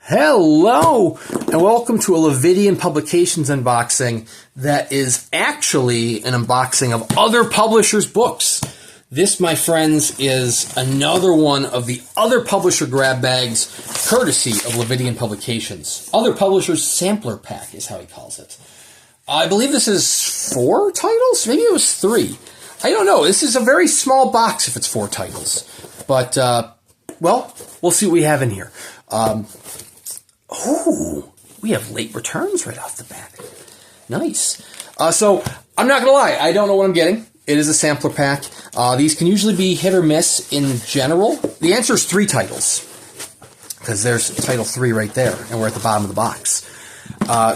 Hello, and welcome to a Lividian Publications unboxing that is actually an unboxing of other publishers' books. This, my friends, is another one of the other publisher grab bags, courtesy of Lividian Publications. Other publishers' sampler pack is how he calls it. I believe this is 4 titles? Maybe it was 3. I don't know. This is a very small box if it's 4 titles. But, well, we'll see what we have in here. Oh, we have late returns right off the bat. Nice. So, I'm not going to lie. I don't know what I'm getting. It is a sampler pack. These can usually be hit or miss in general. The answer is 3 titles, because there's title 3 right there, and we're at the bottom of the box.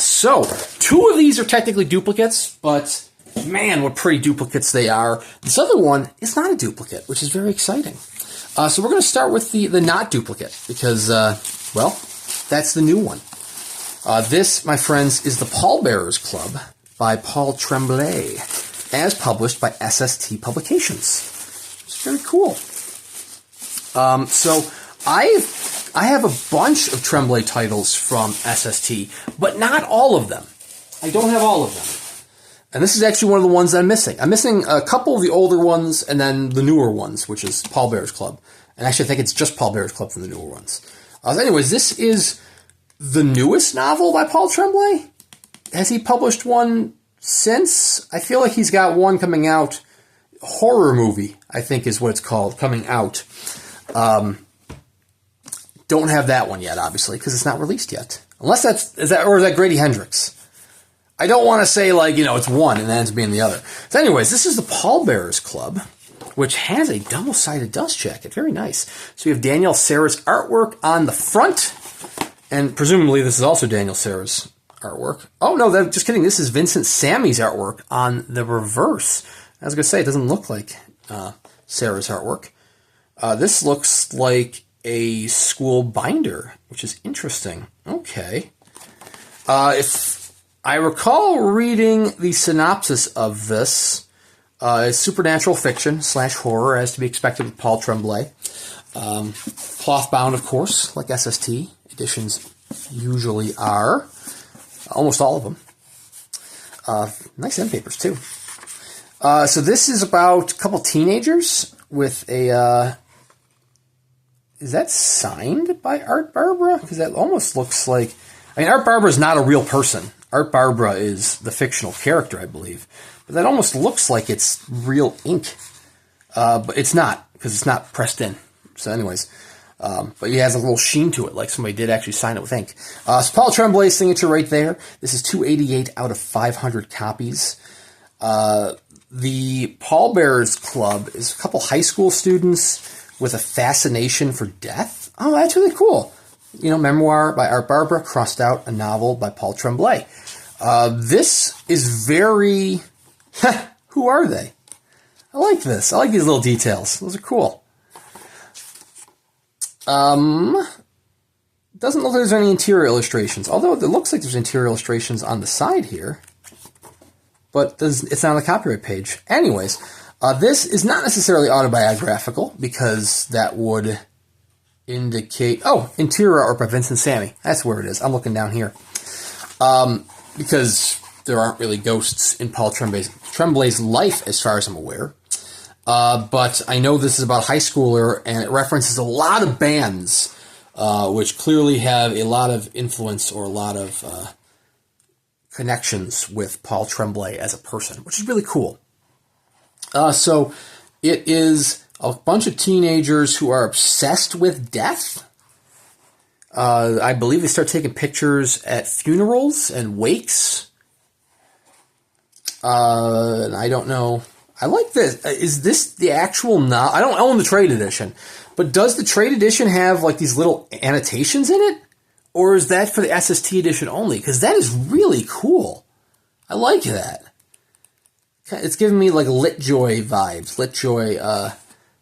So, 2 of these are technically duplicates, but man, what pretty duplicates they are. This other one is not a duplicate, which is very exciting. So we're going to start with the not duplicate, because, well, that's the new one. This, my friends, is the Pallbearers Club by Paul Tremblay, as published by SST Publications. It's very cool. So I have a bunch of Tremblay titles from SST, but not all of them. I don't have all of them. And this is actually one of the ones that I'm missing. I'm missing a couple of the older ones and then the newer ones, which is Pallbearers Club. And actually, I think it's just Pallbearers Club from the newer ones. Anyways, this is the newest novel by Paul Tremblay. Has he published one since? I feel like he's got one coming out. Horror movie, I think is what it's called, coming out. Don't have that one yet, obviously, because it's not released yet. Unless is that Grady Hendrix? I don't want to say, like, it's one and then it's being the other. So anyways, this is the Pallbearers Club, which has a double-sided dust jacket. Very nice. So we have Daniel Serra's artwork on the front, and presumably this is also Daniel Serra's artwork. Oh, no, just kidding. This is Vincent Sammy's artwork on the reverse. I was going to say, it doesn't look like Serra's artwork. This looks like a school binder, which is interesting. Okay. If I recall reading the synopsis of this, it's supernatural fiction / horror, as to be expected with Paul Tremblay. Cloth bound, of course, like SST editions usually are. Almost all of them. Nice end papers, too. So this is about a couple teenagers with a... is that signed by Art Barbara? Because that almost looks like... I mean, Art Barbara is not a real person. Art Barbara is the fictional character, I believe. But that almost looks like it's real ink. But it's not, because it's not pressed in. So anyways, but it has a little sheen to it, like somebody did actually sign it with ink. So Paul Tremblay's signature right there. This is 288 out of 500 copies. The Pallbearers Club is a couple high school students with a fascination for death. Oh, that's really cool. Memoir by Art Barbara, crossed out a novel by Paul Tremblay. This is very... who are they? I like this. I like these little details. Those are cool. Doesn't look like there's any interior illustrations, although it looks like there's interior illustrations on the side here. But it's not on the copyright page. Anyways, this is not necessarily autobiographical, because that would indicate... Oh, interior art by Vincent Sammy. That's where it is. I'm looking down here. Because there aren't really ghosts in Paul Tremblay's life, as far as I'm aware. But I know this is about a high schooler, and it references a lot of bands, which clearly have a lot of influence or a lot of connections with Paul Tremblay as a person, which is really cool. So it is a bunch of teenagers who are obsessed with death. I believe they start taking pictures at funerals and wakes. And I don't know. I like this. Is this the actual novel? I don't own the trade edition, but does the trade edition have like these little annotations in it? Or is that for the SST edition only? Because that is really cool. I like that. It's giving me like Litjoy vibes. Litjoy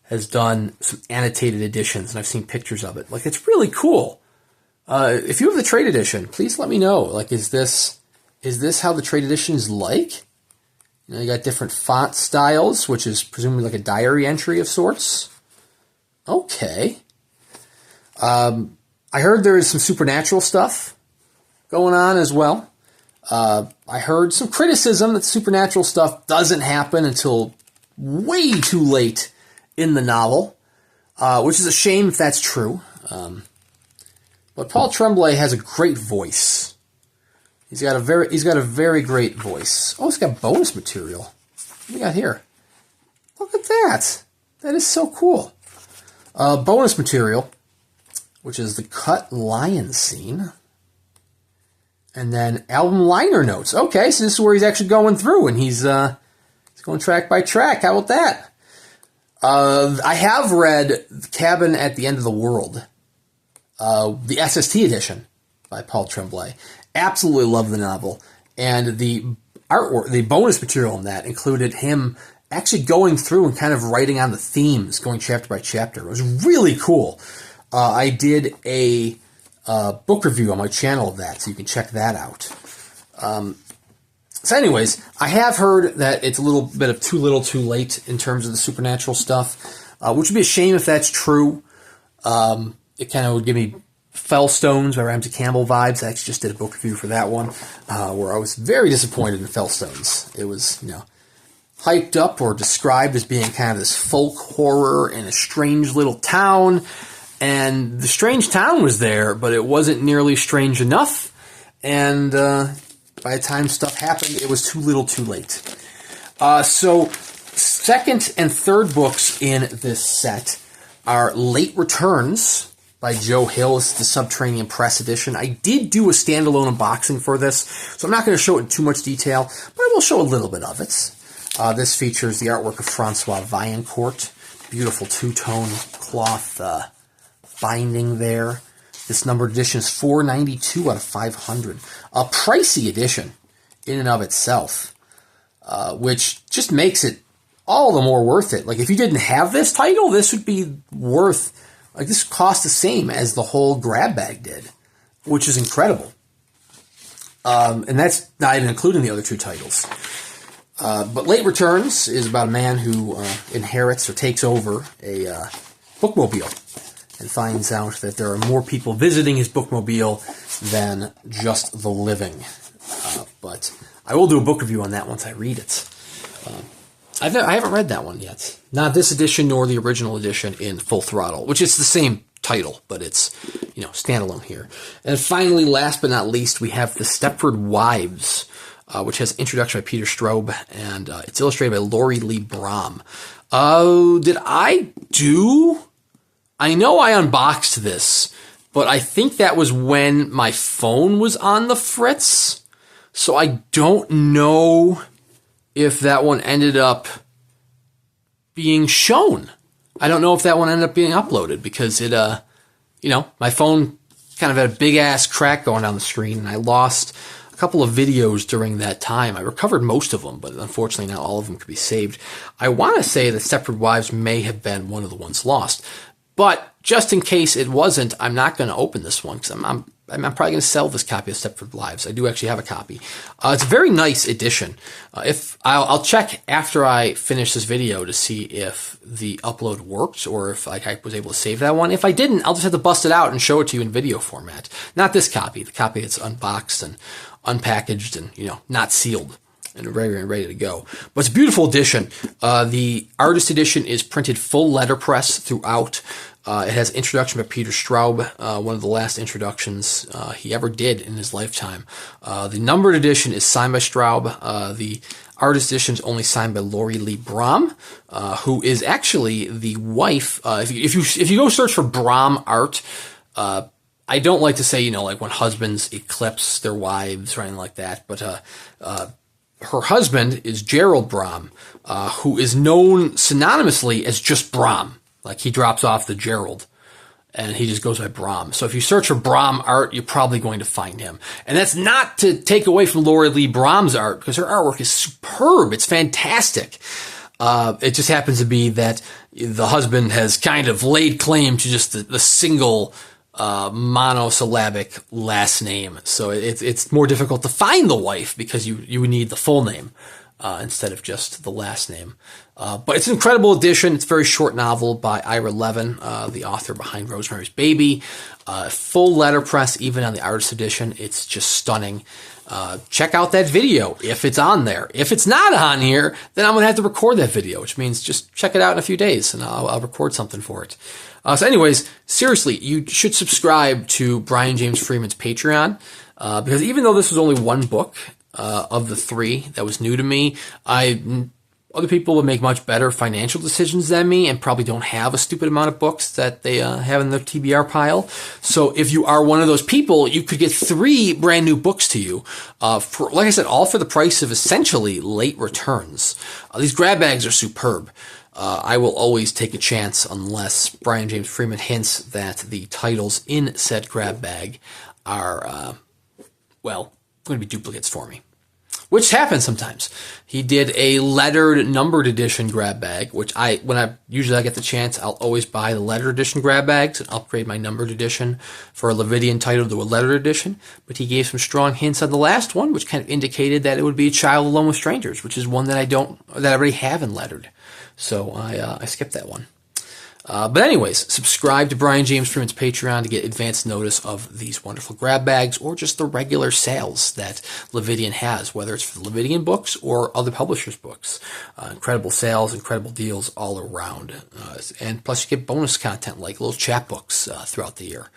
has done some annotated editions, and I've seen pictures of it. Like, it's really cool. If you have the trade edition, please let me know. Like, is this how the trade edition is like? You got different font styles, which is presumably like a diary entry of sorts. Okay. I heard there is some supernatural stuff going on as well. I heard some criticism that supernatural stuff doesn't happen until way too late in the novel, which is a shame if that's true. But Paul Tremblay has a great voice. He's got a very great voice. Oh, it's got bonus material. What do we got here? Look at that. That is so cool. Bonus material, which is the cut lion scene. And then album liner notes. Okay, so this is where he's actually going through, and he's going track by track. How about that? I have read The Cabin at the End of the World, the SST edition by Paul Tremblay. Absolutely love the novel. And the artwork, the bonus material in that included him actually going through and kind of writing on the themes, going chapter by chapter. It was really cool. I did a book review on my channel of that, so you can check that out. So anyways, I have heard that it's a little bit of too little too late in terms of the supernatural stuff, which would be a shame if that's true. It kind of would give me Fellstones by Ramsey Campbell vibes. I actually just did a book review for that one, where I was very disappointed in Fellstones. It was, hyped up or described as being kind of this folk horror in a strange little town. And the strange town was there, but it wasn't nearly strange enough. And by the time stuff happened, it was too little too late. So second and third books in this set are Late Returns by Joe Hill. This is the Subterranean Press edition. I did do a standalone unboxing for this, so I'm not going to show it in too much detail, but I will show a little bit of it. This features the artwork of Francois Vaillancourt. Beautiful two-tone cloth binding there. This numbered edition is $4.92 out of 500. A pricey edition in and of itself, which just makes it all the more worth it. Like, if you didn't have this title, this would be worth, like, this cost the same as the whole grab bag did, which is incredible. And that's not even including the other two titles. But Late Returns is about a man who inherits or takes over a bookmobile and finds out that there are more people visiting his bookmobile than just the living. But I will do a book review on that once I read it. I haven't read that one yet. Not this edition nor the original edition in Full Throttle, which is the same title, but it's, standalone here. And finally, last but not least, we have The Stepford Wives, which has introduction by Peter Straub, and it's illustrated by Laurie Lee Brom. Did I do? I know I unboxed this, but I think that was when my phone was on the fritz, so I don't know if that one ended up being shown. I don't know if that one ended up being uploaded, because it, my phone kind of had a big-ass crack going down the screen, and I lost a couple of videos during that time. I recovered most of them, but unfortunately not all of them could be saved. I want to say that Stepford Wives may have been one of the ones lost. But just in case it wasn't, I'm not going to open this one, because I'm probably going to sell this copy of Stepford Wives. I do actually have a copy. It's a very nice edition. If I'll check after I finish this video to see if the upload worked, or if I was able to save that one. If I didn't, I'll just have to bust it out and show it to you in video format. Not this copy, the copy that's unboxed and unpackaged and, not sealed and ready to go. But it's a beautiful edition. The artist edition is printed full letterpress throughout. It has introduction by Peter Straub, one of the last introductions he ever did in his lifetime. The numbered edition is signed by Straub. The artist edition is only signed by Laurie Lee Brom, who is actually the wife. If you go search for Brom art, I don't like to say, like when husbands eclipse their wives or anything like that, but her husband is Gerald Brom, who is known synonymously as just Brom. Like, he drops off the Gerald, and he just goes by Brom. So if you search for Brom art, you're probably going to find him. And that's not to take away from Laurie Lee Brom's art, because her artwork is superb. It's fantastic. It just happens to be that the husband has kind of laid claim to just the single monosyllabic last name. So it's more difficult to find the wife, because you would need the full name. instead of just the last name. But it's an incredible edition. It's a very short novel by Ira Levin, the author behind Rosemary's Baby. Full letterpress, even on the artist edition. It's just stunning. Check out that video if it's on there. If it's not on here, then I'm going to have to record that video, which means just check it out in a few days and I'll record something for it. So anyways, seriously, you should subscribe to Brian James Freeman's Patreon, because even though this was only one book of the three that was new to me, other people would make much better financial decisions than me and probably don't have a stupid amount of books that they have in their TBR pile. So if you are one of those people, you could get 3 brand new books to you, for, like I said, all for the price of essentially late returns. These grab bags are superb. I will always take a chance unless Brian James Freeman hints that the titles in said grab bag are, going to be duplicates for me. Which happens sometimes. He did a lettered, numbered edition grab bag, which when I usually get the chance, I'll always buy the lettered edition grab bags and upgrade my numbered edition for a Lividian title to a lettered edition. But he gave some strong hints on the last one, which kind of indicated that it would be A Child Alone with Strangers, which is one that I already have in lettered. So I skipped that one. But anyways, subscribe to Brian James Freeman's Patreon to get advance notice of these wonderful grab bags or just the regular sales that Levidian has, whether it's for the Levidian books or other publishers' books. Incredible sales, incredible deals all around. And plus you get bonus content like little chapbooks throughout the year.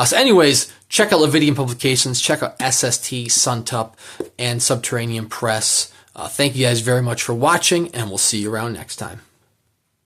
So anyways, check out Lividian Publications, check out SST, Suntup, and Subterranean Press. Thank you guys very much for watching, and we'll see you around next time.